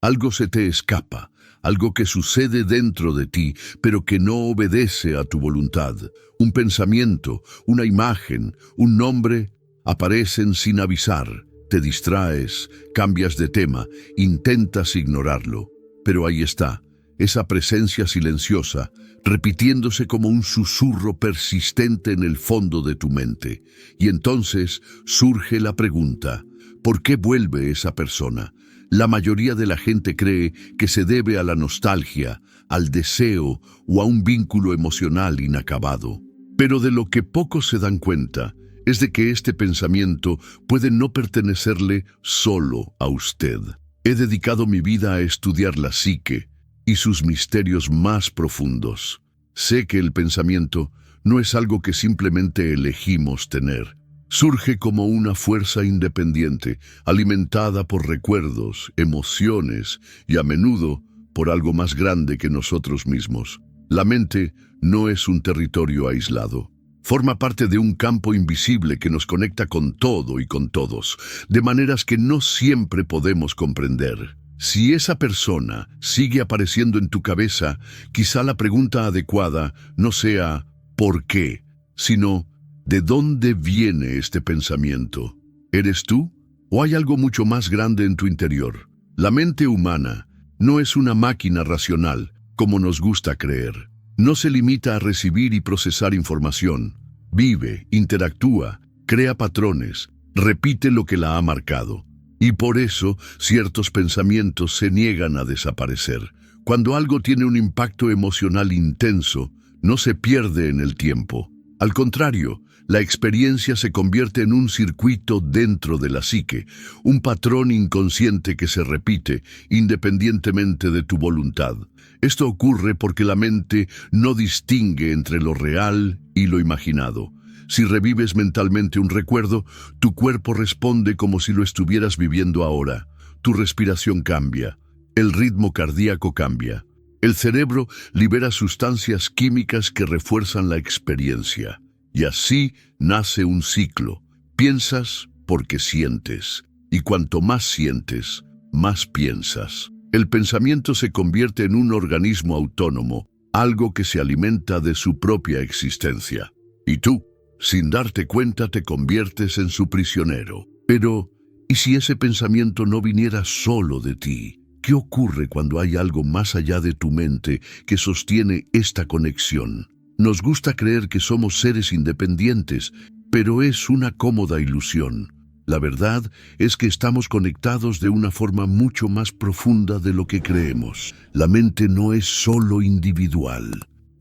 Algo se te escapa, algo que sucede dentro de ti, pero que no obedece a tu voluntad. Un pensamiento, una imagen, un nombre aparecen sin avisar. Te distraes, cambias de tema, intentas ignorarlo. Pero ahí está, esa presencia silenciosa, repitiéndose como un susurro persistente en el fondo de tu mente. Y entonces surge la pregunta, ¿por qué vuelve esa persona? La mayoría de la gente cree que se debe a la nostalgia, al deseo o a un vínculo emocional inacabado. Pero de lo que pocos se dan cuenta es de que este pensamiento puede no pertenecerle solo a usted. He dedicado mi vida a estudiar la psique y sus misterios más profundos. Sé que el pensamiento no es algo que simplemente elegimos tener. Surge como una fuerza independiente, alimentada por recuerdos, emociones y a menudo por algo más grande que nosotros mismos. La mente no es un territorio aislado. Forma parte de un campo invisible que nos conecta con todo y con todos, de maneras que no siempre podemos comprender. Si esa persona sigue apareciendo en tu cabeza, quizá la pregunta adecuada no sea ¿por qué?, sino ¿de dónde viene este pensamiento? ¿Eres tú? ¿O hay algo mucho más grande en tu interior? La mente humana no es una máquina racional, como nos gusta creer. No se limita a recibir y procesar información. Vive, interactúa, crea patrones, repite lo que la ha marcado. Y por eso ciertos pensamientos se niegan a desaparecer. Cuando algo tiene un impacto emocional intenso, no se pierde en el tiempo. Al contrario, la experiencia se convierte en un circuito dentro de la psique, un patrón inconsciente que se repite independientemente de tu voluntad. Esto ocurre porque la mente no distingue entre lo real y lo imaginado. Si revives mentalmente un recuerdo, tu cuerpo responde como si lo estuvieras viviendo ahora. Tu respiración cambia, el ritmo cardíaco cambia. El cerebro libera sustancias químicas que refuerzan la experiencia. Y así nace un ciclo. Piensas porque sientes. Y cuanto más sientes, más piensas. El pensamiento se convierte en un organismo autónomo, algo que se alimenta de su propia existencia. Y tú, sin darte cuenta, te conviertes en su prisionero. Pero, ¿y si ese pensamiento no viniera solo de ti? ¿Qué ocurre cuando hay algo más allá de tu mente que sostiene esta conexión? Nos gusta creer que somos seres independientes, pero es una cómoda ilusión. La verdad es que estamos conectados de una forma mucho más profunda de lo que creemos. La mente no es solo individual.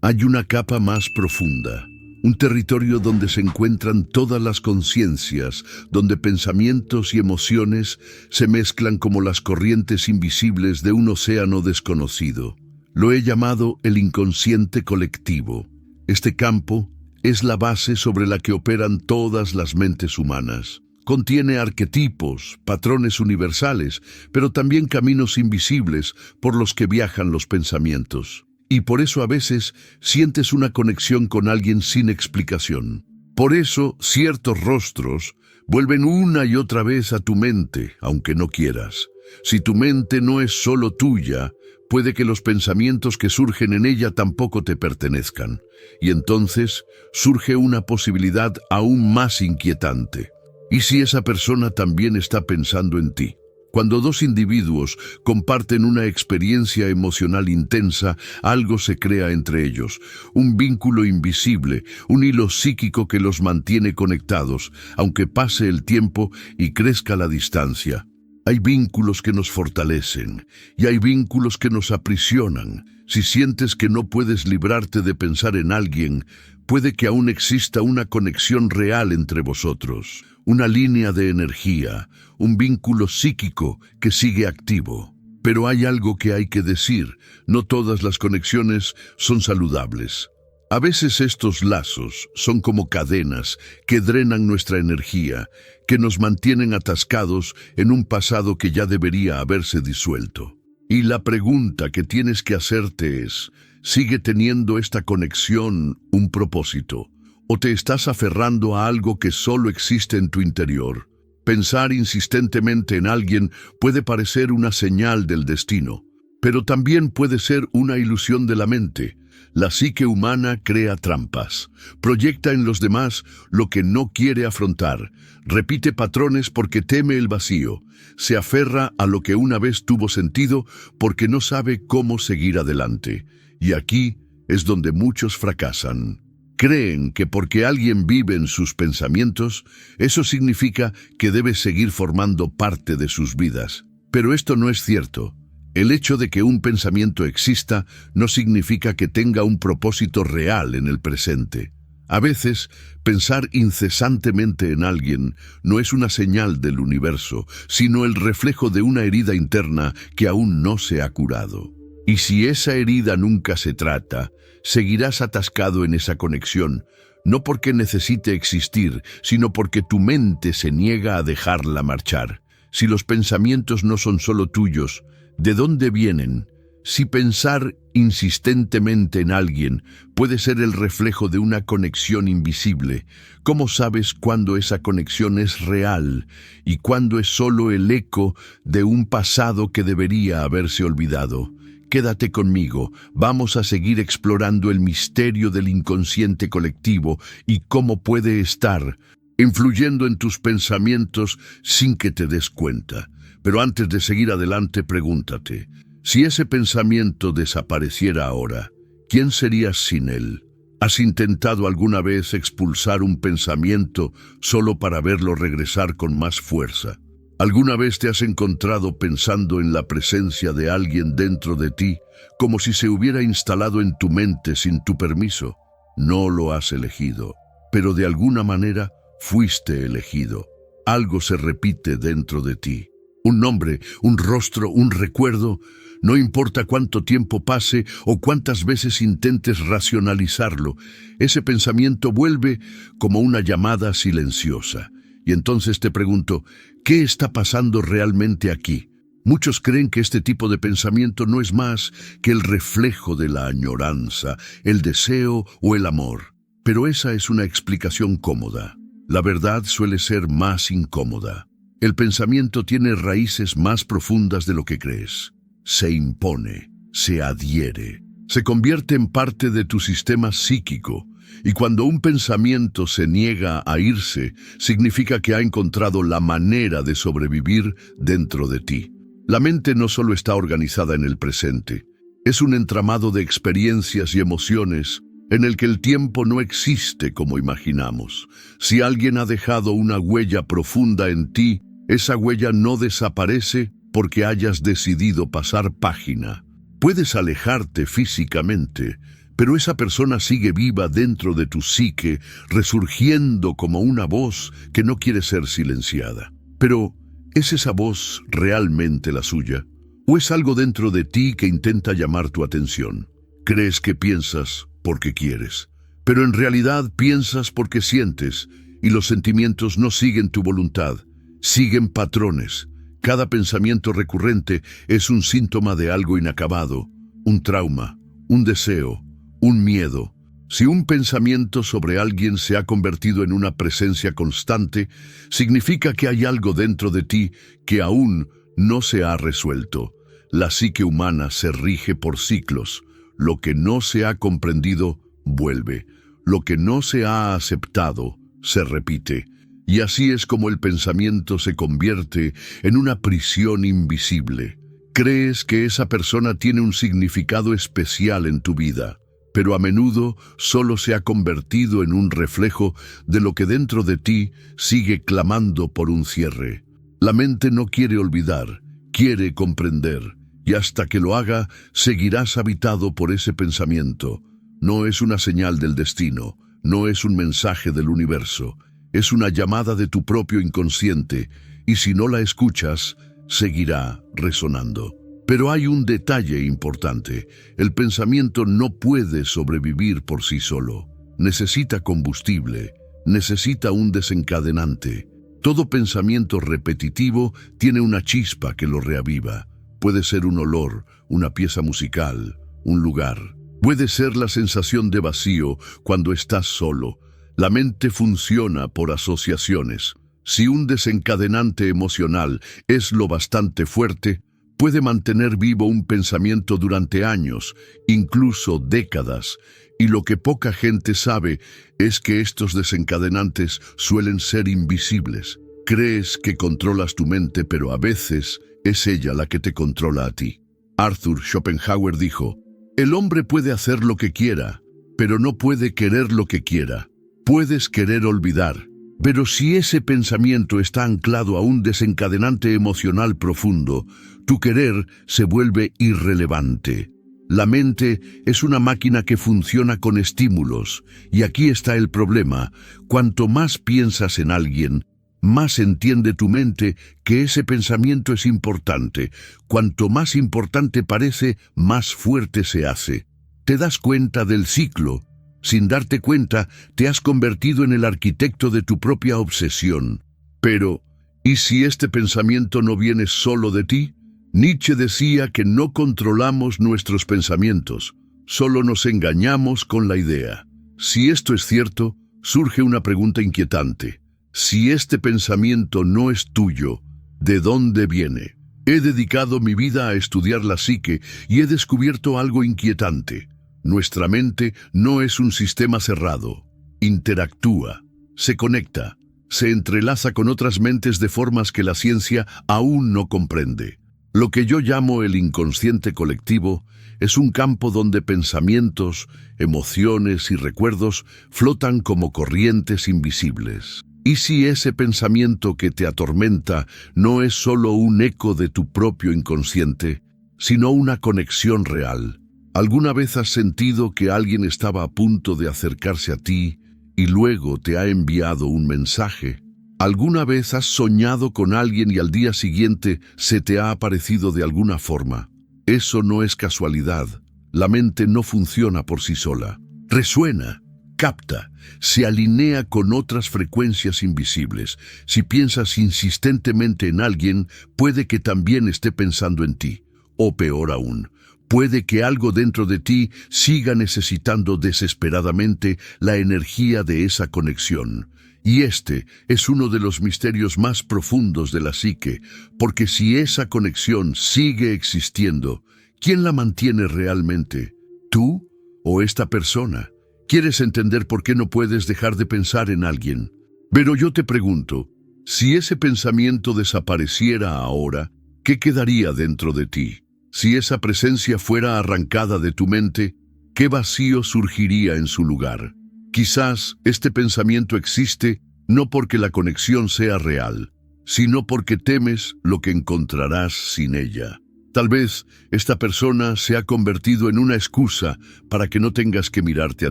Hay una capa más profunda, un territorio donde se encuentran todas las conciencias, donde pensamientos y emociones se mezclan como las corrientes invisibles de un océano desconocido. Lo he llamado el inconsciente colectivo. Este campo es la base sobre la que operan todas las mentes humanas. Contiene arquetipos, patrones universales, pero también caminos invisibles por los que viajan los pensamientos. Y por eso a veces sientes una conexión con alguien sin explicación. Por eso ciertos rostros vuelven una y otra vez a tu mente, aunque no quieras. Si tu mente no es solo tuya, puede que los pensamientos que surgen en ella tampoco te pertenezcan. Y entonces surge una posibilidad aún más inquietante. ¿Y si esa persona también está pensando en ti? Cuando dos individuos comparten una experiencia emocional intensa, algo se crea entre ellos, un vínculo invisible, un hilo psíquico que los mantiene conectados, aunque pase el tiempo y crezca la distancia. Hay vínculos que nos fortalecen y hay vínculos que nos aprisionan. Si sientes que no puedes librarte de pensar en alguien, puede que aún exista una conexión real entre vosotros, una línea de energía, un vínculo psíquico que sigue activo. Pero hay algo que hay que decir, no todas las conexiones son saludables. A veces estos lazos son como cadenas que drenan nuestra energía, que nos mantienen atascados en un pasado que ya debería haberse disuelto. Y la pregunta que tienes que hacerte es, ¿sigue teniendo esta conexión un propósito? ¿O te estás aferrando a algo que solo existe en tu interior? Pensar insistentemente en alguien puede parecer una señal del destino, pero también puede ser una ilusión de la mente. La psique humana crea trampas, proyecta en los demás lo que no quiere afrontar, repite patrones porque teme el vacío, se aferra a lo que una vez tuvo sentido porque no sabe cómo seguir adelante. Y aquí es donde muchos fracasan. Creen que porque alguien vive en sus pensamientos, eso significa que debe seguir formando parte de sus vidas. Pero esto no es cierto. El hecho de que un pensamiento exista no significa que tenga un propósito real en el presente. A veces, pensar incesantemente en alguien no es una señal del universo, sino el reflejo de una herida interna que aún no se ha curado. Y si esa herida nunca se trata, seguirás atascado en esa conexión, no porque necesite existir, sino porque tu mente se niega a dejarla marchar. Si los pensamientos no son solo tuyos, ¿de dónde vienen? Si pensar insistentemente en alguien puede ser el reflejo de una conexión invisible, ¿cómo sabes cuándo esa conexión es real y cuándo es solo el eco de un pasado que debería haberse olvidado? Quédate conmigo, vamos a seguir explorando el misterio del inconsciente colectivo y cómo puede estar influyendo en tus pensamientos sin que te des cuenta. Pero antes de seguir adelante, pregúntate, si ese pensamiento desapareciera ahora, ¿quién serías sin él? ¿Has intentado alguna vez expulsar un pensamiento solo para verlo regresar con más fuerza? ¿Alguna vez te has encontrado pensando en la presencia de alguien dentro de ti, como si se hubiera instalado en tu mente sin tu permiso? No lo has elegido, pero de alguna manera fuiste elegido. Algo se repite dentro de ti. Un nombre, un rostro, un recuerdo. No importa cuánto tiempo pase o cuántas veces intentes racionalizarlo, ese pensamiento vuelve como una llamada silenciosa. Y entonces te pregunto, ¿qué está pasando realmente aquí? Muchos creen que este tipo de pensamiento no es más que el reflejo de la añoranza, el deseo o el amor. Pero esa es una explicación cómoda. La verdad suele ser más incómoda. El pensamiento tiene raíces más profundas de lo que crees. Se impone, se adhiere, se convierte en parte de tu sistema psíquico. Y cuando un pensamiento se niega a irse, significa que ha encontrado la manera de sobrevivir dentro de ti. La mente no solo está organizada en el presente, es un entramado de experiencias y emociones en el que el tiempo no existe como imaginamos. Si alguien ha dejado una huella profunda en ti, esa huella no desaparece porque hayas decidido pasar página. Puedes alejarte físicamente, pero esa persona sigue viva dentro de tu psique, resurgiendo como una voz que no quiere ser silenciada. Pero, ¿es esa voz realmente la suya? ¿O es algo dentro de ti que intenta llamar tu atención? Crees que piensas porque quieres, pero en realidad piensas porque sientes, y los sentimientos no siguen tu voluntad, siguen patrones. Cada pensamiento recurrente es un síntoma de algo inacabado, un trauma, un deseo, un miedo. Si un pensamiento sobre alguien se ha convertido en una presencia constante, significa que hay algo dentro de ti que aún no se ha resuelto. La psique humana se rige por ciclos. Lo que no se ha comprendido, vuelve. Lo que no se ha aceptado, se repite. Y así es como el pensamiento se convierte en una prisión invisible. Crees que esa persona tiene un significado especial en tu vida, pero a menudo solo se ha convertido en un reflejo de lo que dentro de ti sigue clamando por un cierre. La mente no quiere olvidar, quiere comprender, y hasta que lo haga, seguirás habitado por ese pensamiento. No es una señal del destino, no es un mensaje del universo, es una llamada de tu propio inconsciente, y si no la escuchas, seguirá resonando. Pero hay un detalle importante. El pensamiento no puede sobrevivir por sí solo. Necesita combustible, necesita un desencadenante. Todo pensamiento repetitivo tiene una chispa que lo reaviva. Puede ser un olor, una pieza musical, un lugar. Puede ser la sensación de vacío cuando estás solo. La mente funciona por asociaciones. Si un desencadenante emocional es lo bastante fuerte, puede mantener vivo un pensamiento durante años, incluso décadas, y lo que poca gente sabe es que estos desencadenantes suelen ser invisibles. Crees que controlas tu mente, pero a veces es ella la que te controla a ti. Arthur Schopenhauer dijo, «El hombre puede hacer lo que quiera, pero no puede querer lo que quiera. Puedes querer olvidar, pero si ese pensamiento está anclado a un desencadenante emocional profundo, tu querer se vuelve irrelevante». La mente es una máquina que funciona con estímulos, y aquí está el problema. Cuanto más piensas en alguien, más entiende tu mente que ese pensamiento es importante. Cuanto más importante parece, más fuerte se hace. Te das cuenta del ciclo. Sin darte cuenta, te has convertido en el arquitecto de tu propia obsesión. Pero, ¿y si este pensamiento no viene solo de ti? Nietzsche decía que no controlamos nuestros pensamientos, solo nos engañamos con la idea. Si esto es cierto, surge una pregunta inquietante. Si este pensamiento no es tuyo, ¿de dónde viene? He dedicado mi vida a estudiar la psique y he descubierto algo inquietante. Nuestra mente no es un sistema cerrado. Interactúa, se conecta, se entrelaza con otras mentes de formas que la ciencia aún no comprende. Lo que yo llamo el inconsciente colectivo es un campo donde pensamientos, emociones y recuerdos flotan como corrientes invisibles. ¿Y si ese pensamiento que te atormenta no es solo un eco de tu propio inconsciente, sino una conexión real? ¿Alguna vez has sentido que alguien estaba a punto de acercarse a ti y luego te ha enviado un mensaje? ¿Alguna vez has soñado con alguien y al día siguiente se te ha aparecido de alguna forma? Eso no es casualidad. La mente no funciona por sí sola. Resuena, capta, se alinea con otras frecuencias invisibles. Si piensas insistentemente en alguien, puede que también esté pensando en ti. O peor aún, puede que algo dentro de ti siga necesitando desesperadamente la energía de esa conexión. Y este es uno de los misterios más profundos de la psique, porque si esa conexión sigue existiendo, ¿quién la mantiene realmente? ¿Tú o esta persona? ¿Quieres entender por qué no puedes dejar de pensar en alguien? Pero yo te pregunto, si ese pensamiento desapareciera ahora, ¿qué quedaría dentro de ti? Si esa presencia fuera arrancada de tu mente, ¿qué vacío surgiría en su lugar? Quizás este pensamiento existe no porque la conexión sea real, sino porque temes lo que encontrarás sin ella. Tal vez esta persona se ha convertido en una excusa para que no tengas que mirarte a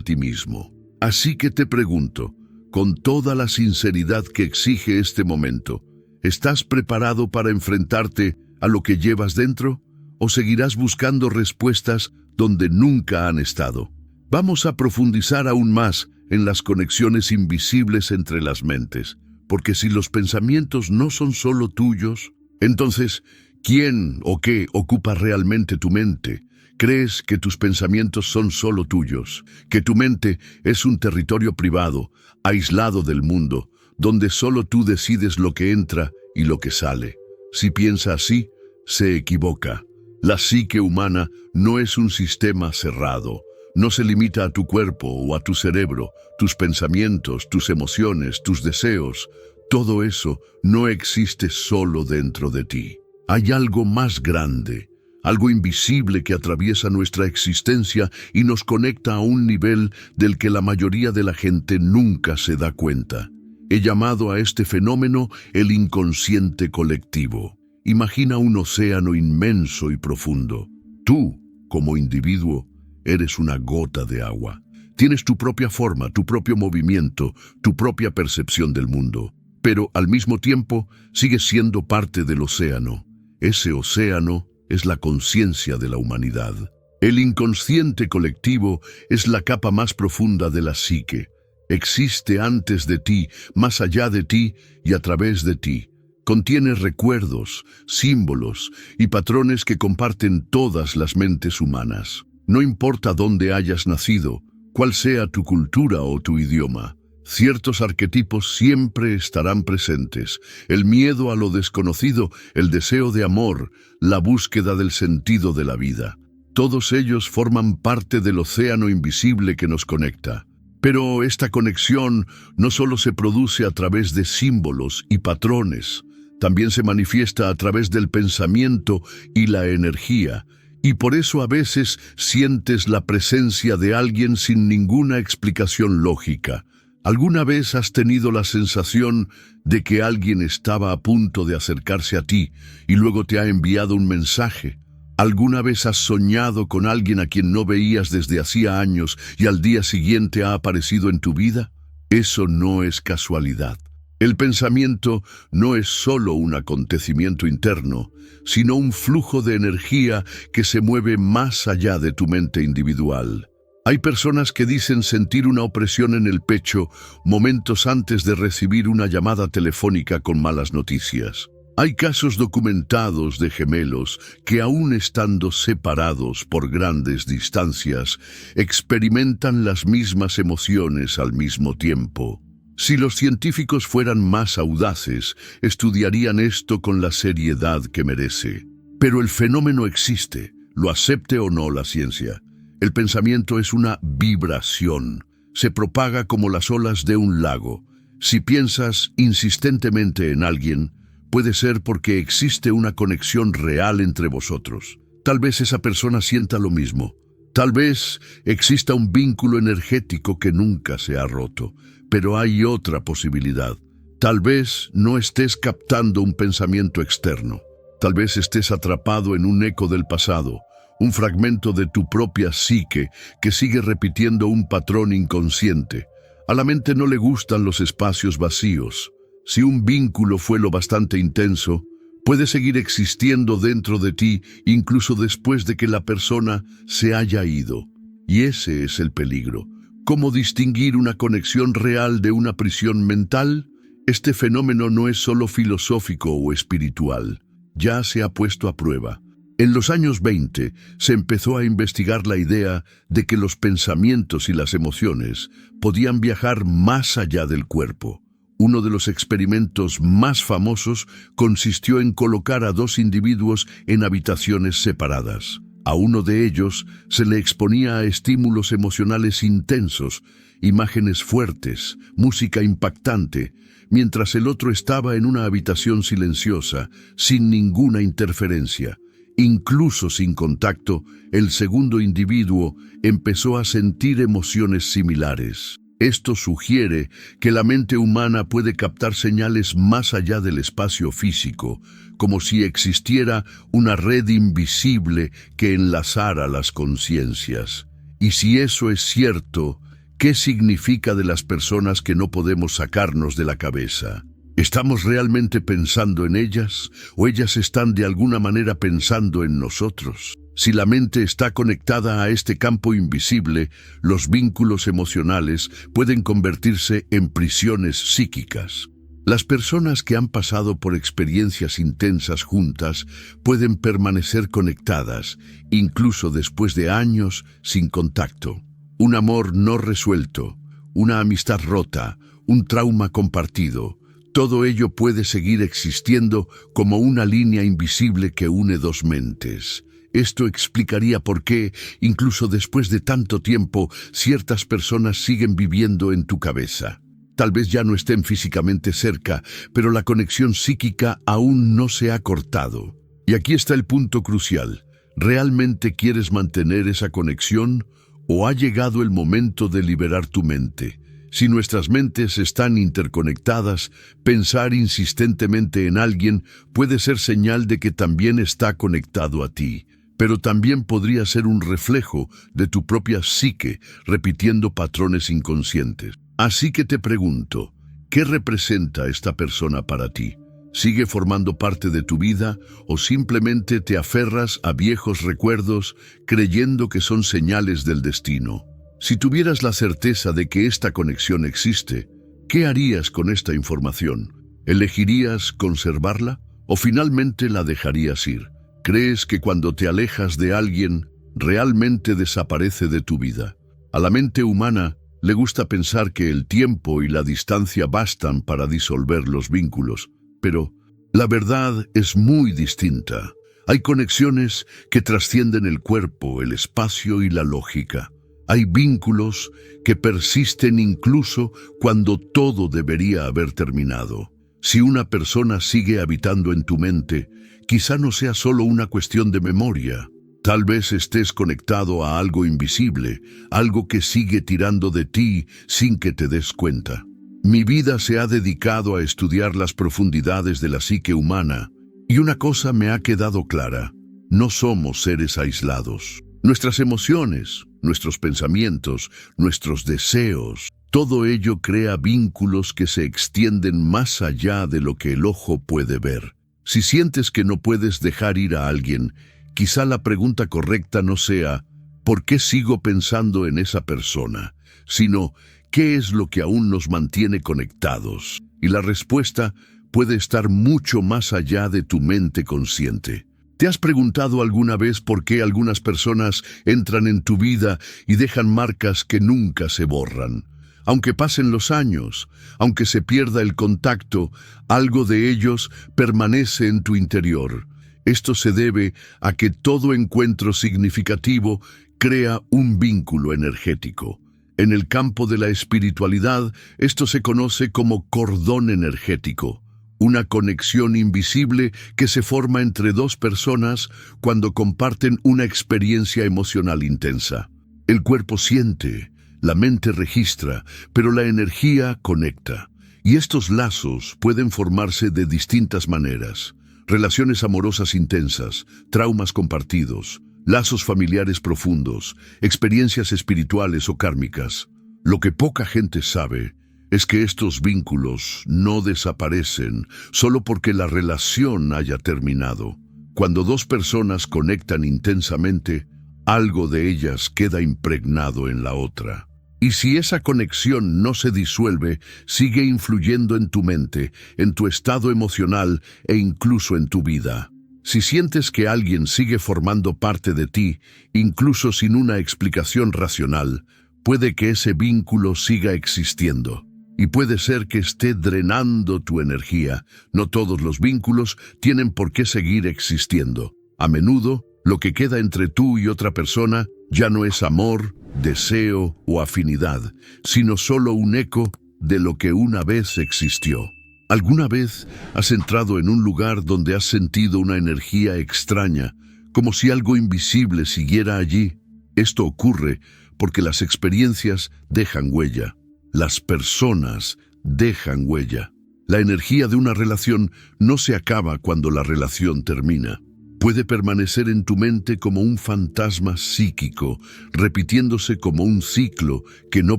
ti mismo. Así que te pregunto, con toda la sinceridad que exige este momento, ¿estás preparado para enfrentarte a lo que llevas dentro? ¿O seguirás buscando respuestas donde nunca han estado? Vamos a profundizar aún más en las conexiones invisibles entre las mentes, porque si los pensamientos no son solo tuyos, entonces, ¿quién o qué ocupa realmente tu mente? ¿Crees que tus pensamientos son solo tuyos? ¿Que tu mente es un territorio privado, aislado del mundo, donde solo tú decides lo que entra y lo que sale? Si piensa así, se equivoca. La psique humana no es un sistema cerrado. No se limita a tu cuerpo o a tu cerebro, tus pensamientos, tus emociones, tus deseos. Todo eso no existe solo dentro de ti. Hay algo más grande, algo invisible que atraviesa nuestra existencia y nos conecta a un nivel del que la mayoría de la gente nunca se da cuenta. He llamado a este fenómeno el inconsciente colectivo. Imagina un océano inmenso y profundo. Tú, como individuo, eres una gota de agua. Tienes tu propia forma, tu propio movimiento, tu propia percepción del mundo. Pero al mismo tiempo sigues siendo parte del océano. Ese océano es la conciencia de la humanidad. El inconsciente colectivo es la capa más profunda de la psique. Existe antes de ti, más allá de ti y a través de ti. Contiene recuerdos, símbolos y patrones que comparten todas las mentes humanas. No importa dónde hayas nacido, cuál sea tu cultura o tu idioma, Ciertos arquetipos siempre estarán presentes: el miedo a lo desconocido, el deseo de amor, la búsqueda del sentido de la vida. Todos ellos forman parte del océano invisible que nos conecta. Pero esta conexión no solo se produce a través de símbolos y patrones, también se manifiesta a través del pensamiento y la energía, y por eso a veces sientes la presencia de alguien sin ninguna explicación lógica. ¿Alguna vez has tenido la sensación de que alguien estaba a punto de acercarse a ti y luego te ha enviado un mensaje? ¿Alguna vez has soñado con alguien a quien no veías desde hacía años y al día siguiente ha aparecido en tu vida? Eso no es casualidad. El pensamiento no es solo un acontecimiento interno, sino un flujo de energía que se mueve más allá de tu mente individual. Hay personas que dicen sentir una opresión en el pecho momentos antes de recibir una llamada telefónica con malas noticias. Hay casos documentados de gemelos que, aun estando separados por grandes distancias, experimentan las mismas emociones al mismo tiempo. Si los científicos fueran más audaces, estudiarían esto con la seriedad que merece. Pero el fenómeno existe, lo acepte o no la ciencia. El pensamiento es una vibración. Se propaga como las olas de un lago. Si piensas insistentemente en alguien, puede ser porque existe una conexión real entre vosotros. Tal vez esa persona sienta lo mismo. Tal vez exista un vínculo energético que nunca se ha roto. Pero hay otra posibilidad. Tal vez no estés captando un pensamiento externo. Tal vez estés atrapado en un eco del pasado, un fragmento de tu propia psique que sigue repitiendo un patrón inconsciente. A la mente no le gustan los espacios vacíos. Si un vínculo fue lo bastante intenso, puede seguir existiendo dentro de ti incluso después de que la persona se haya ido. Y ese es el peligro. ¿Cómo distinguir una conexión real de una prisión mental? Este fenómeno no es solo filosófico o espiritual. Ya se ha puesto a prueba. En los años 20 se empezó a investigar la idea de que los pensamientos y las emociones podían viajar más allá del cuerpo. Uno de los experimentos más famosos consistió en colocar a dos individuos en habitaciones separadas. A uno de ellos se le exponía a estímulos emocionales intensos, imágenes fuertes, música impactante, mientras el otro estaba en una habitación silenciosa, sin ninguna interferencia. Incluso sin contacto, el segundo individuo empezó a sentir emociones similares. Esto sugiere que la mente humana puede captar señales más allá del espacio físico, como si existiera una red invisible que enlazara las conciencias. Y si eso es cierto, ¿qué significa de las personas que no podemos sacarnos de la cabeza? ¿Estamos realmente pensando en ellas o ellas están de alguna manera pensando en nosotros? Si la mente está conectada a este campo invisible, los vínculos emocionales pueden convertirse en prisiones psíquicas. Las personas que han pasado por experiencias intensas juntas pueden permanecer conectadas, incluso después de años sin contacto. Un amor no resuelto, una amistad rota, un trauma compartido, todo ello puede seguir existiendo como una línea invisible que une dos mentes. Esto explicaría por qué, incluso después de tanto tiempo, ciertas personas siguen viviendo en tu cabeza. Tal vez ya no estén físicamente cerca, pero la conexión psíquica aún no se ha cortado. Y aquí está el punto crucial. ¿Realmente quieres mantener esa conexión o ha llegado el momento de liberar tu mente? Si nuestras mentes están interconectadas, pensar insistentemente en alguien puede ser señal de que también está conectado a ti. Pero también podría ser un reflejo de tu propia psique, repitiendo patrones inconscientes. Así que te pregunto, ¿qué representa esta persona para ti? ¿Sigue formando parte de tu vida o simplemente te aferras a viejos recuerdos creyendo que son señales del destino? Si tuvieras la certeza de que esta conexión existe, ¿qué harías con esta información? ¿Elegirías conservarla o finalmente la dejarías ir? ¿Crees que cuando te alejas de alguien, realmente desaparece de tu vida? A la mente humana Le gusta pensar que el tiempo y la distancia bastan para disolver los vínculos, pero la verdad es muy distinta. Hay conexiones que trascienden el cuerpo, el espacio y la lógica. Hay vínculos que persisten incluso cuando todo debería haber terminado. Si una persona sigue habitando en tu mente, quizá no sea solo una cuestión de memoria. Tal vez estés conectado a algo invisible, algo que sigue tirando de ti sin que te des cuenta. Mi vida se ha dedicado a estudiar las profundidades de la psique humana, y una cosa me ha quedado clara: no somos seres aislados. Nuestras emociones, nuestros pensamientos, nuestros deseos, todo ello crea vínculos que se extienden más allá de lo que el ojo puede ver. Si sientes que no puedes dejar ir a alguien, quizá la pregunta correcta no sea ¿por qué sigo pensando en esa persona?, sino ¿qué es lo que aún nos mantiene conectados? Y la respuesta puede estar mucho más allá de tu mente consciente. ¿Te has preguntado alguna vez por qué algunas personas entran en tu vida y dejan marcas que nunca se borran? Aunque pasen los años, aunque se pierda el contacto, algo de ellos permanece en tu interior. Esto se debe a que todo encuentro significativo crea un vínculo energético. En el campo de la espiritualidad, esto se conoce como cordón energético. Una conexión invisible que se forma entre dos personas cuando comparten una experiencia emocional intensa. El cuerpo siente, la mente registra, pero la energía conecta. Y estos lazos pueden formarse de distintas maneras: relaciones amorosas intensas, traumas compartidos, lazos familiares profundos, experiencias espirituales o kármicas. Lo que poca gente sabe es que estos vínculos no desaparecen solo porque la relación haya terminado. Cuando dos personas conectan intensamente, algo de ellas queda impregnado en la otra. Y si esa conexión no se disuelve, sigue influyendo en tu mente, en tu estado emocional e incluso en tu vida. Si sientes que alguien sigue formando parte de ti, incluso sin una explicación racional, puede que ese vínculo siga existiendo. Y puede ser que esté drenando tu energía. No todos los vínculos tienen por qué seguir existiendo. A menudo, lo que queda entre tú y otra persona ya no es amor, deseo o afinidad, sino solo un eco de lo que una vez existió. ¿Alguna vez has entrado en un lugar donde has sentido una energía extraña, como si algo invisible siguiera allí? Esto ocurre porque las experiencias dejan huella. Las personas dejan huella. La energía de una relación no se acaba cuando la relación termina. Puede permanecer en tu mente como un fantasma psíquico, repitiéndose como un ciclo que no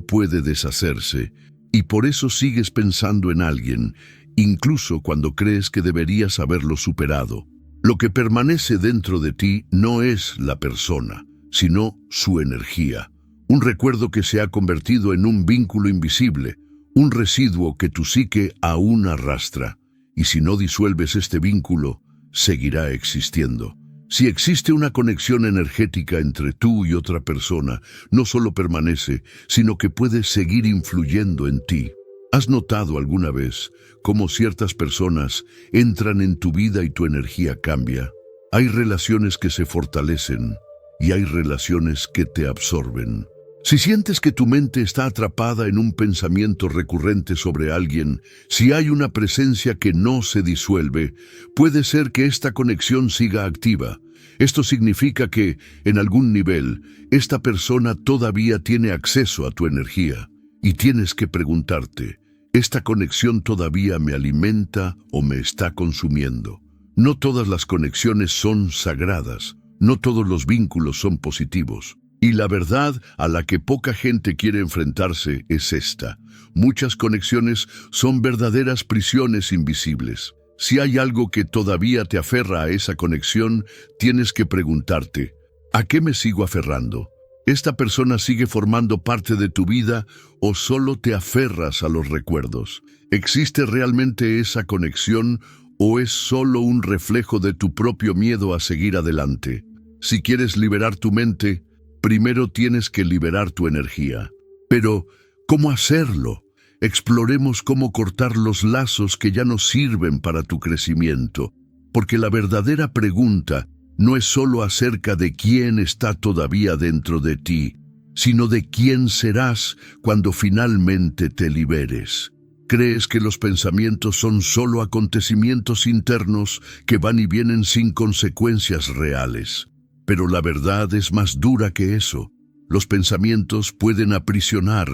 puede deshacerse. Y por eso sigues pensando en alguien, incluso cuando crees que deberías haberlo superado. Lo que permanece dentro de ti no es la persona, sino su energía. Un recuerdo que se ha convertido en un vínculo invisible, un residuo que tu psique aún arrastra. Y si no disuelves este vínculo, seguirá existiendo. Si existe una conexión energética entre tú y otra persona, no solo permanece, sino que puede seguir influyendo en ti. ¿Has notado alguna vez cómo ciertas personas entran en tu vida y tu energía cambia? Hay relaciones que se fortalecen y hay relaciones que te absorben. Si sientes que tu mente está atrapada en un pensamiento recurrente sobre alguien, si hay una presencia que no se disuelve, puede ser que esta conexión siga activa. Esto significa que, en algún nivel, esta persona todavía tiene acceso a tu energía. Y tienes que preguntarte, ¿esta conexión todavía me alimenta o me está consumiendo? No todas las conexiones son sagradas, no todos los vínculos son positivos. Y la verdad a la que poca gente quiere enfrentarse es esta: muchas conexiones son verdaderas prisiones invisibles. Si hay algo que todavía te aferra a esa conexión, tienes que preguntarte, ¿a qué me sigo aferrando? ¿Esta persona sigue formando parte de tu vida o solo te aferras a los recuerdos? ¿Existe realmente esa conexión o es solo un reflejo de tu propio miedo a seguir adelante? Si quieres liberar tu mente, primero tienes que liberar tu energía. Pero, ¿Cómo hacerlo? Exploremos cómo cortar los lazos que ya no sirven para tu crecimiento, porque la verdadera pregunta no es solo acerca de quién está todavía dentro de ti, sino de quién serás cuando finalmente te liberes. ¿Crees que los pensamientos son solo acontecimientos internos que van y vienen sin consecuencias reales? Pero la verdad es más dura que eso. Los pensamientos pueden aprisionar,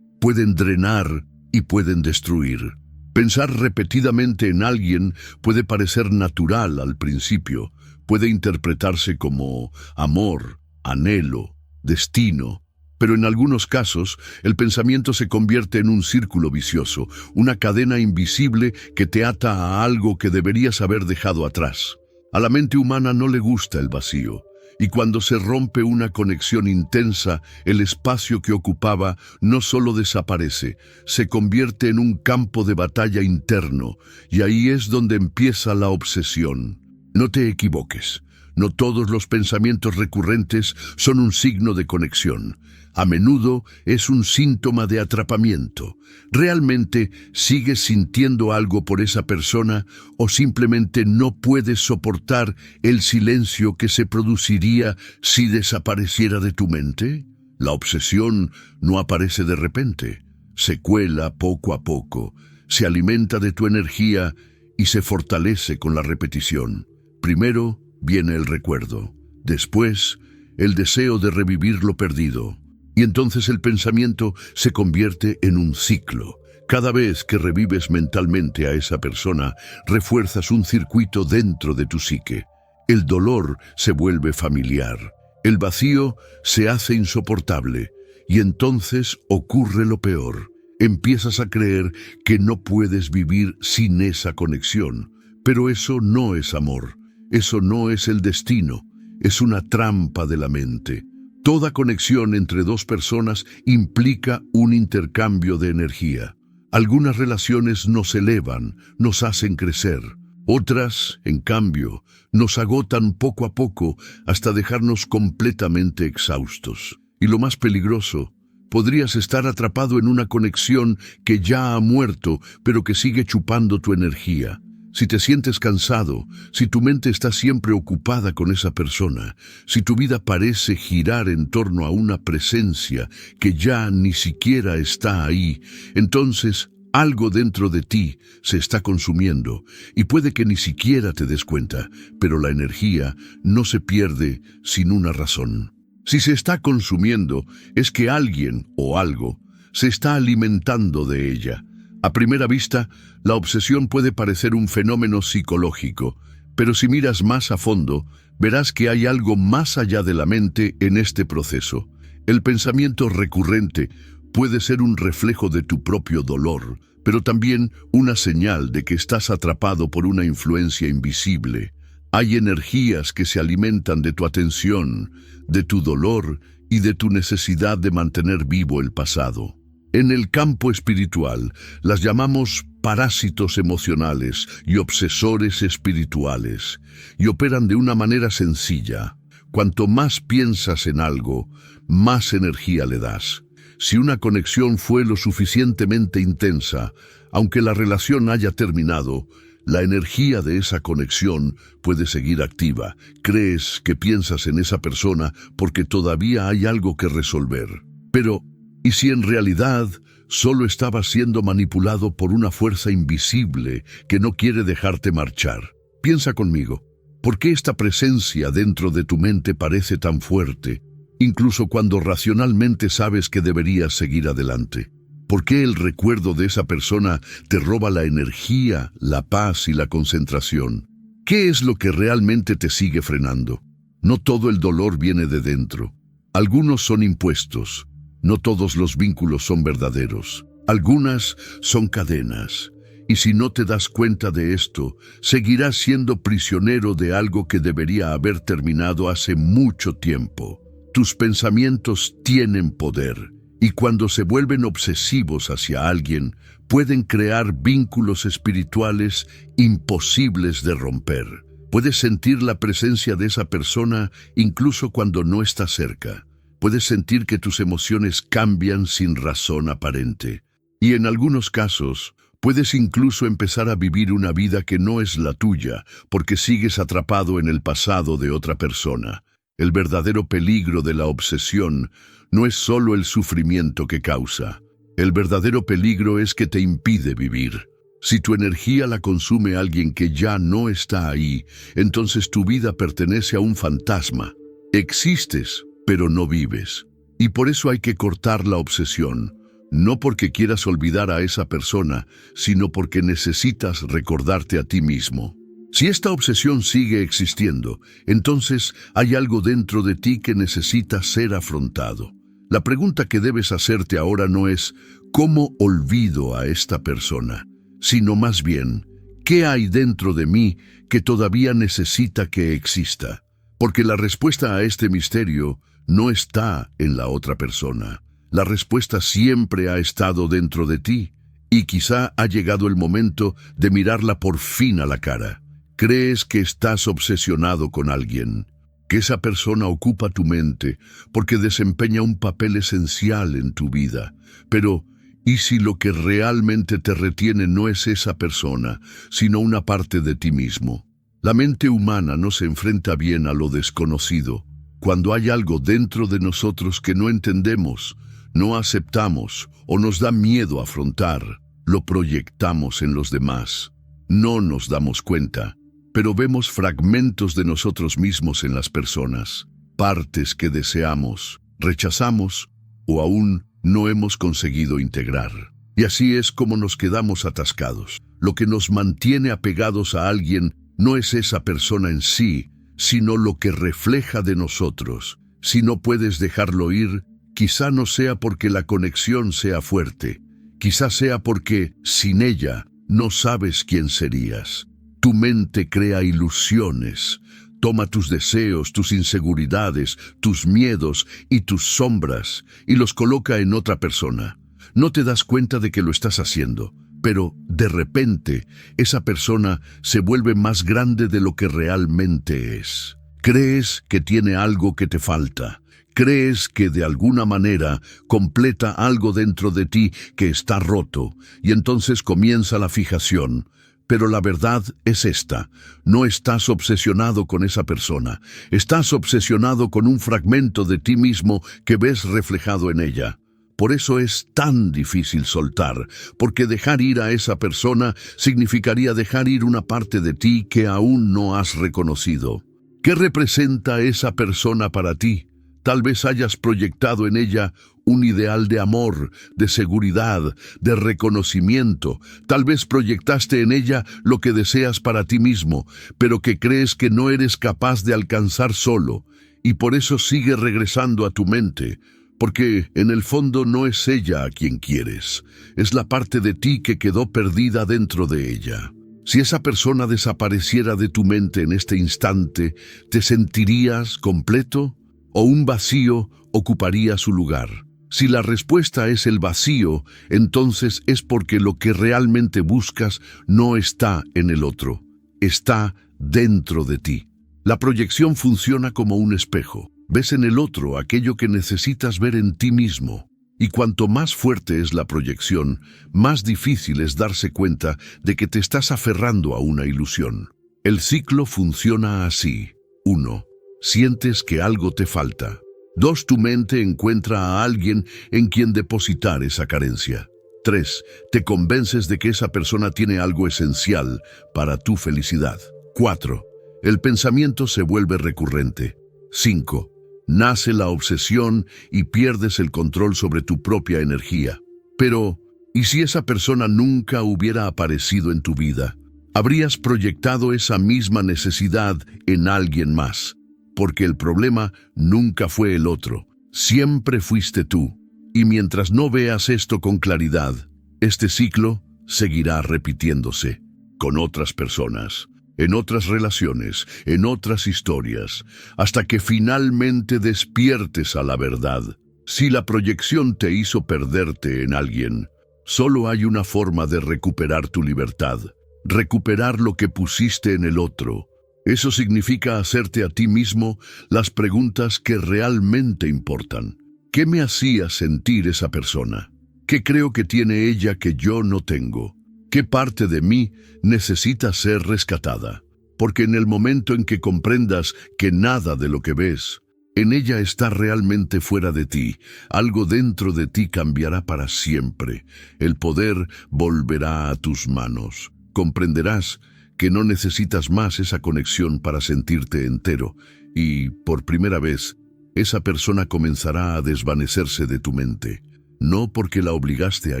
pueden drenar y pueden destruir. Pensar repetidamente en alguien puede parecer natural al principio, puede interpretarse como amor, anhelo, destino, pero en algunos casos el pensamiento se convierte en un círculo vicioso, una cadena invisible que te ata a algo que deberías haber dejado atrás. A la mente humana no le gusta el vacío, y cuando se rompe una conexión intensa, el espacio que ocupaba no solo desaparece, se convierte en un campo de batalla interno, y ahí es donde empieza la obsesión. No te equivoques, no todos los pensamientos recurrentes son un signo de conexión. A menudo es un síntoma de atrapamiento. ¿Realmente sigues sintiendo algo por esa persona o simplemente no puedes soportar el silencio que se produciría si desapareciera de tu mente? La obsesión no aparece de repente, se cuela poco a poco, se alimenta de tu energía y se fortalece con la repetición. Primero viene el recuerdo, después el deseo de revivir lo perdido. Y entonces el pensamiento se convierte en un ciclo. Cada vez que revives mentalmente a esa persona, refuerzas un circuito dentro de tu psique. El dolor se vuelve familiar. El vacío se hace insoportable. Y entonces ocurre lo peor. Empiezas a creer que no puedes vivir sin esa conexión. Pero eso no es amor. Eso no es el destino. Es una trampa de la mente. Toda conexión entre dos personas implica un intercambio de energía. Algunas relaciones nos elevan, nos hacen crecer. Otras, en cambio, nos agotan poco a poco hasta dejarnos completamente exhaustos. Y lo más peligroso, podrías estar atrapado en una conexión que ya ha muerto, pero que sigue chupando tu energía. Si te sientes cansado, si tu mente está siempre ocupada con esa persona, si tu vida parece girar en torno a una presencia que ya ni siquiera está ahí, entonces algo dentro de ti se está consumiendo y puede que ni siquiera te des cuenta, pero la energía no se pierde sin una razón. Si se está consumiendo, es que alguien o algo se está alimentando de ella. A primera vista, la obsesión puede parecer un fenómeno psicológico, pero si miras más a fondo, verás que hay algo más allá de la mente en este proceso. El pensamiento recurrente puede ser un reflejo de tu propio dolor, pero también una señal de que estás atrapado por una influencia invisible. Hay energías que se alimentan de tu atención, de tu dolor y de tu necesidad de mantener vivo el pasado. En el campo espiritual, las llamamos parásitos emocionales y obsesores espirituales, y operan de una manera sencilla. Cuanto más piensas en algo, más energía le das. Si una conexión fue lo suficientemente intensa, aunque la relación haya terminado, la energía de esa conexión puede seguir activa. Crees que piensas en esa persona porque todavía hay algo que resolver. Pero, ¿y si en realidad solo estabas siendo manipulado por una fuerza invisible que no quiere dejarte marchar? Piensa conmigo, ¿por qué esta presencia dentro de tu mente parece tan fuerte, incluso cuando racionalmente sabes que deberías seguir adelante? ¿Por qué el recuerdo de esa persona te roba la energía, la paz y la concentración? ¿Qué es lo que realmente te sigue frenando? No todo el dolor viene de dentro. Algunos son impuestos. No todos los vínculos son verdaderos. Algunas son cadenas. Y si no te das cuenta de esto, seguirás siendo prisionero de algo que debería haber terminado hace mucho tiempo. Tus pensamientos tienen poder. Y cuando se vuelven obsesivos hacia alguien, pueden crear vínculos espirituales imposibles de romper. Puedes sentir la presencia de esa persona incluso cuando no está cerca. Puedes sentir que tus emociones cambian sin razón aparente. Y en algunos casos, puedes incluso empezar a vivir una vida que no es la tuya, porque sigues atrapado en el pasado de otra persona. El verdadero peligro de la obsesión no es solo el sufrimiento que causa. El verdadero peligro es que te impide vivir. Si tu energía la consume alguien que ya no está ahí, entonces tu vida pertenece a un fantasma. Existes, pero no vives. Y por eso hay que cortar la obsesión. No porque quieras olvidar a esa persona, sino porque necesitas recordarte a ti mismo. Si esta obsesión sigue existiendo, entonces hay algo dentro de ti que necesita ser afrontado. La pregunta que debes hacerte ahora no es ¿cómo olvido a esta persona?, sino más bien ¿qué hay dentro de mí que todavía necesita que exista? Porque la respuesta a este misterio no está en la otra persona. La respuesta siempre ha estado dentro de ti, y quizá ha llegado el momento de mirarla por fin a la cara. Crees que estás obsesionado con alguien, que esa persona ocupa tu mente porque desempeña un papel esencial en tu vida. Pero, ¿y si lo que realmente te retiene no es esa persona, sino una parte de ti mismo? La mente humana no se enfrenta bien a lo desconocido. Cuando hay algo dentro de nosotros que no entendemos, no aceptamos o nos da miedo afrontar, lo proyectamos en los demás. No nos damos cuenta, pero vemos fragmentos de nosotros mismos en las personas, partes que deseamos, rechazamos o aún no hemos conseguido integrar. Y así es como nos quedamos atascados. Lo que nos mantiene apegados a alguien no es esa persona en sí, sino lo que refleja de nosotros. Si no puedes dejarlo ir, quizá no sea porque la conexión sea fuerte, quizá sea porque, sin ella, no sabes quién serías. Tu mente crea ilusiones, toma tus deseos, tus inseguridades, tus miedos y tus sombras y los coloca en otra persona. No te das cuenta de que lo estás haciendo, pero de repente esa persona se vuelve más grande de lo que realmente es. Crees que tiene algo que te falta. Crees que de alguna manera completa algo dentro de ti que está roto, y entonces comienza la fijación. Pero la verdad es esta: no estás obsesionado con esa persona, estás obsesionado con un fragmento de ti mismo que ves reflejado en ella. Por eso es tan difícil soltar, porque dejar ir a esa persona significaría dejar ir una parte de ti que aún no has reconocido. ¿Qué representa esa persona para ti? Tal vez hayas proyectado en ella un ideal de amor, de seguridad, de reconocimiento. Tal vez proyectaste en ella lo que deseas para ti mismo, pero que crees que no eres capaz de alcanzar solo, y por eso sigue regresando a tu mente, porque en el fondo no es ella a quien quieres, es la parte de ti que quedó perdida dentro de ella. Si esa persona desapareciera de tu mente en este instante, ¿te sentirías completo? ¿O un vacío ocuparía su lugar? Si la respuesta es el vacío, entonces es porque lo que realmente buscas no está en el otro, está dentro de ti. La proyección funciona como un espejo. Ves en el otro aquello que necesitas ver en ti mismo. Y cuanto más fuerte es la proyección, más difícil es darse cuenta de que te estás aferrando a una ilusión. El ciclo funciona así. 1. Sientes que algo te falta. 2. Tu mente encuentra a alguien en quien depositar esa carencia. 3. Te convences de que esa persona tiene algo esencial para tu felicidad. 4. El pensamiento se vuelve recurrente. 5. Nace la obsesión y pierdes el control sobre tu propia energía. Pero, ¿y si esa persona nunca hubiera aparecido en tu vida? Habrías proyectado esa misma necesidad en alguien más. Porque el problema nunca fue el otro, siempre fuiste tú. Y mientras no veas esto con claridad, este ciclo seguirá repitiéndose con otras personas, en otras relaciones, en otras historias, hasta que finalmente despiertes a la verdad. Si la proyección te hizo perderte en alguien, solo hay una forma de recuperar tu libertad, recuperar lo que pusiste en el otro. Eso significa hacerte a ti mismo las preguntas que realmente importan. ¿Qué me hacía sentir esa persona? ¿Qué creo que tiene ella que yo no tengo? ¿Qué parte de mí necesita ser rescatada? Porque en el momento en que comprendas que nada de lo que ves en ella está realmente fuera de ti, algo dentro de ti cambiará para siempre. El poder volverá a tus manos. Comprenderás que no necesitas más esa conexión para sentirte entero y, por primera vez, esa persona comenzará a desvanecerse de tu mente. No porque la obligaste a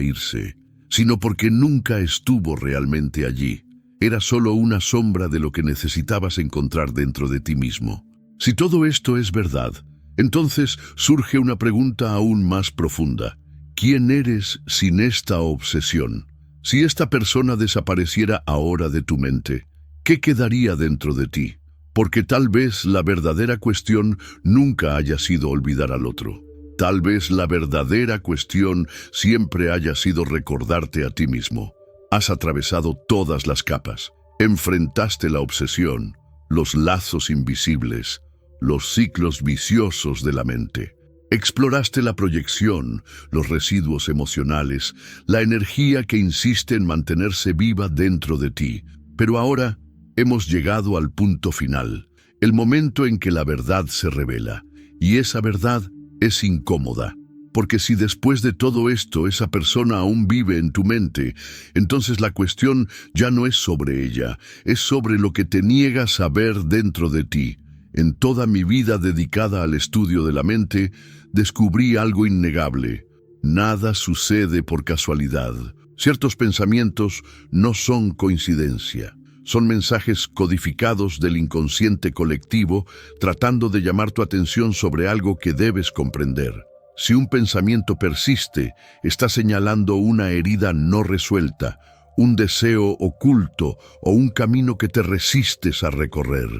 irse, sino porque nunca estuvo realmente allí. Era solo una sombra de lo que necesitabas encontrar dentro de ti mismo. Si todo esto es verdad, entonces surge una pregunta aún más profunda. ¿Quién eres sin esta obsesión? Si esta persona desapareciera ahora de tu mente, ¿qué quedaría dentro de ti? Porque tal vez la verdadera cuestión nunca haya sido olvidar al otro. Tal vez la verdadera cuestión siempre haya sido recordarte a ti mismo. Has atravesado todas las capas, enfrentaste la obsesión, los lazos invisibles, los ciclos viciosos de la mente. Exploraste la proyección, los residuos emocionales, la energía que insiste en mantenerse viva dentro de ti. Pero ahora hemos llegado al punto final, el momento en que la verdad se revela. Y esa verdad es incómoda. Porque si después de todo esto esa persona aún vive en tu mente, entonces la cuestión ya no es sobre ella, es sobre lo que te niegas a ver dentro de ti. En toda mi vida dedicada al estudio de la mente, descubrí algo innegable. Nada sucede por casualidad. Ciertos pensamientos no son coincidencia. Son mensajes codificados del inconsciente colectivo tratando de llamar tu atención sobre algo que debes comprender. Si un pensamiento persiste, está señalando una herida no resuelta, un deseo oculto o un camino que te resistes a recorrer.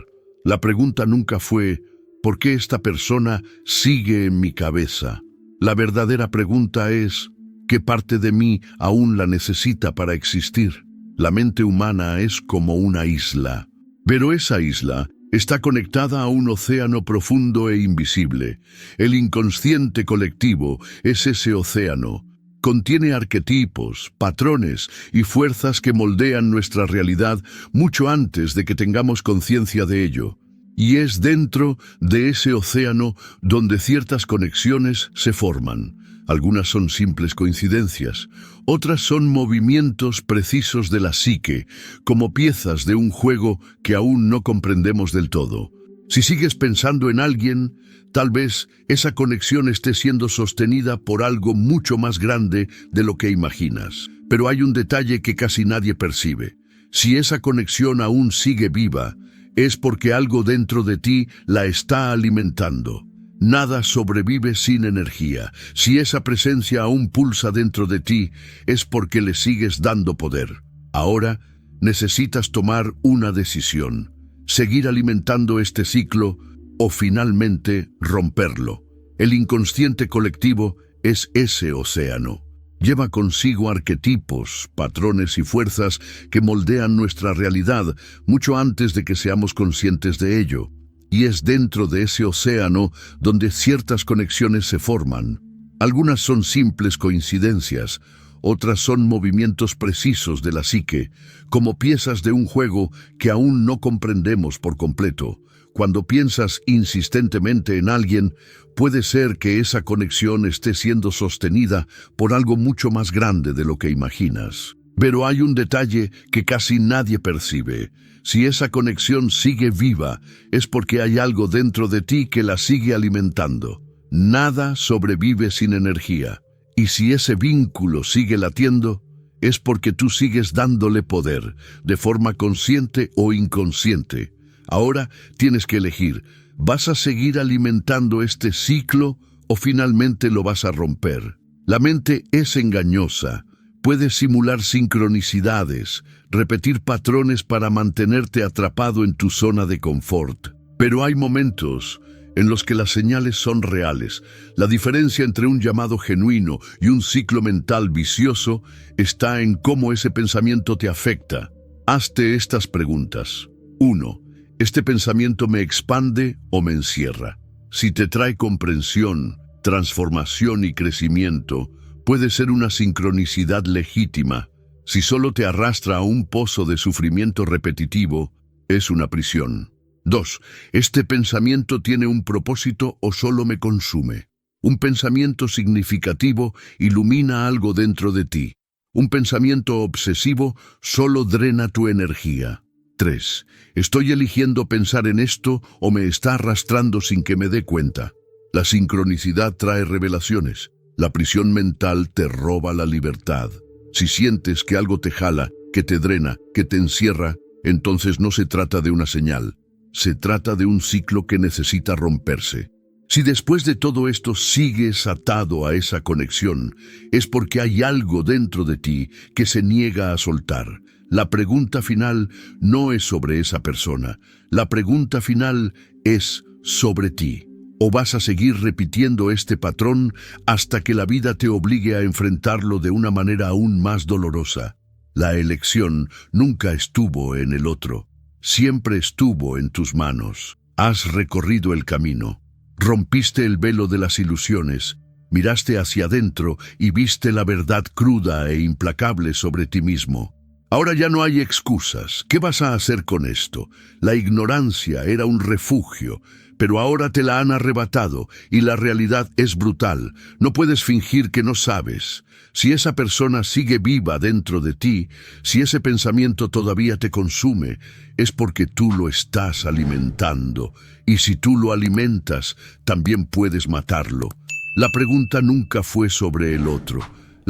La pregunta nunca fue, ¿por qué esta persona sigue en mi cabeza? La verdadera pregunta es, ¿qué parte de mí aún la necesita para existir? La mente humana es como una isla, pero esa isla está conectada a un océano profundo e invisible. El inconsciente colectivo es ese océano. Contiene arquetipos, patrones y fuerzas que moldean nuestra realidad mucho antes de que tengamos conciencia de ello. Y es dentro de ese océano donde ciertas conexiones se forman. Algunas son simples coincidencias, otras son movimientos precisos de la psique, como piezas de un juego que aún no comprendemos del todo. Si sigues pensando en alguien, tal vez esa conexión esté siendo sostenida por algo mucho más grande de lo que imaginas. Pero hay un detalle que casi nadie percibe. Si esa conexión aún sigue viva, es porque algo dentro de ti la está alimentando. Nada sobrevive sin energía. Si esa presencia aún pulsa dentro de ti, es porque le sigues dando poder. Ahora necesitas tomar una decisión. Seguir alimentando este ciclo o finalmente romperlo. El inconsciente colectivo es ese océano. Lleva consigo arquetipos, patrones y fuerzas que moldean nuestra realidad mucho antes de que seamos conscientes de ello. Y es dentro de ese océano donde ciertas conexiones se forman. Algunas son simples coincidencias, otras son movimientos precisos de la psique, como piezas de un juego que aún no comprendemos por completo. Cuando piensas insistentemente en alguien, puede ser que esa conexión esté siendo sostenida por algo mucho más grande de lo que imaginas. Pero hay un detalle que casi nadie percibe. Si esa conexión sigue viva, es porque hay algo dentro de ti que la sigue alimentando. Nada sobrevive sin energía. Y si ese vínculo sigue latiendo, es porque tú sigues dándole poder, de forma consciente o inconsciente. Ahora tienes que elegir, ¿vas a seguir alimentando este ciclo o finalmente lo vas a romper? La mente es engañosa. Puedes simular sincronicidades, repetir patrones para mantenerte atrapado en tu zona de confort. Pero hay momentos en los que las señales son reales. La diferencia entre un llamado genuino y un ciclo mental vicioso está en cómo ese pensamiento te afecta. Hazte estas preguntas. 1. ¿Este pensamiento me expande o me encierra? Si te trae comprensión, transformación y crecimiento, puede ser una sincronicidad legítima. Si solo te arrastra a un pozo de sufrimiento repetitivo, es una prisión. 2. ¿Este pensamiento tiene un propósito o solo me consume? Un pensamiento significativo ilumina algo dentro de ti. Un pensamiento obsesivo solo drena tu energía. 3. ¿Estoy eligiendo pensar en esto o me está arrastrando sin que me dé cuenta? La sincronicidad trae revelaciones. La prisión mental te roba la libertad. Si sientes que algo te jala, que te drena, que te encierra, entonces no se trata de una señal. Se trata de un ciclo que necesita romperse. Si después de todo esto sigues atado a esa conexión, es porque hay algo dentro de ti que se niega a soltar. La pregunta final no es sobre esa persona. La pregunta final es sobre ti. ¿O vas a seguir repitiendo este patrón hasta que la vida te obligue a enfrentarlo de una manera aún más dolorosa? La elección nunca estuvo en el otro. Siempre estuvo en tus manos. Has recorrido el camino. Rompiste el velo de las ilusiones. Miraste hacia adentro y viste la verdad cruda e implacable sobre ti mismo. Ahora ya no hay excusas. ¿Qué vas a hacer con esto? La ignorancia era un refugio, pero ahora te la han arrebatado y la realidad es brutal. No puedes fingir que no sabes. Si esa persona sigue viva dentro de ti, si ese pensamiento todavía te consume, es porque tú lo estás alimentando. Y si tú lo alimentas, también puedes matarlo. La pregunta nunca fue sobre el otro.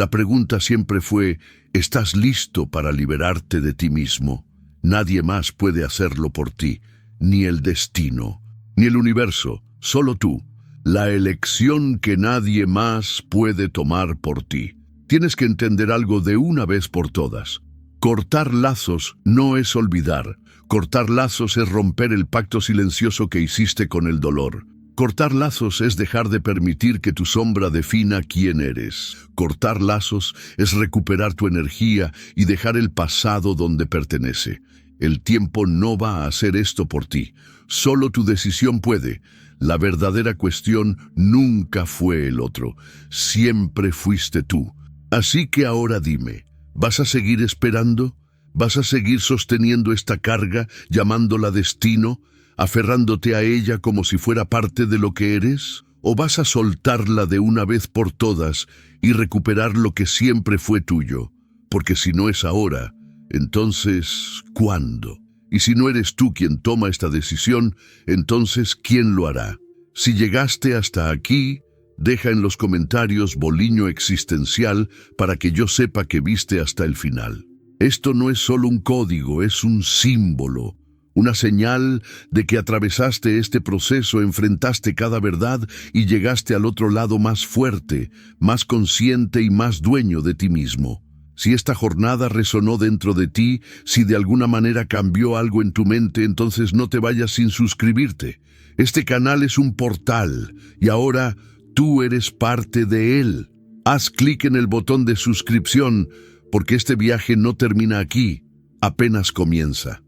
La pregunta siempre fue, ¿estás listo para liberarte de ti mismo? Nadie más puede hacerlo por ti, ni el destino, ni el universo, solo tú. La elección que nadie más puede tomar por ti. Tienes que entender algo de una vez por todas. Cortar lazos no es olvidar. Cortar lazos es romper el pacto silencioso que hiciste con el dolor. Cortar lazos es dejar de permitir que tu sombra defina quién eres. Cortar lazos es recuperar tu energía y dejar el pasado donde pertenece. El tiempo no va a hacer esto por ti. Solo tu decisión puede. La verdadera cuestión nunca fue el otro. Siempre fuiste tú. Así que ahora dime, ¿vas a seguir esperando? ¿Vas a seguir sosteniendo esta carga, llamándola destino, aferrándote a ella como si fuera parte de lo que eres? ¿O vas a soltarla de una vez por todas y recuperar lo que siempre fue tuyo? Porque si no es ahora, entonces, ¿cuándo? Y si no eres tú quien toma esta decisión, entonces, ¿quién lo hará? Si llegaste hasta aquí, deja en los comentarios boliño existencial para que yo sepa que viste hasta el final. Esto no es solo un código, es un símbolo. Una señal de que atravesaste este proceso, enfrentaste cada verdad y llegaste al otro lado más fuerte, más consciente y más dueño de ti mismo. Si esta jornada resonó dentro de ti, si de alguna manera cambió algo en tu mente, entonces no te vayas sin suscribirte. Este canal es un portal y ahora tú eres parte de él. Haz clic en el botón de suscripción porque este viaje no termina aquí, apenas comienza.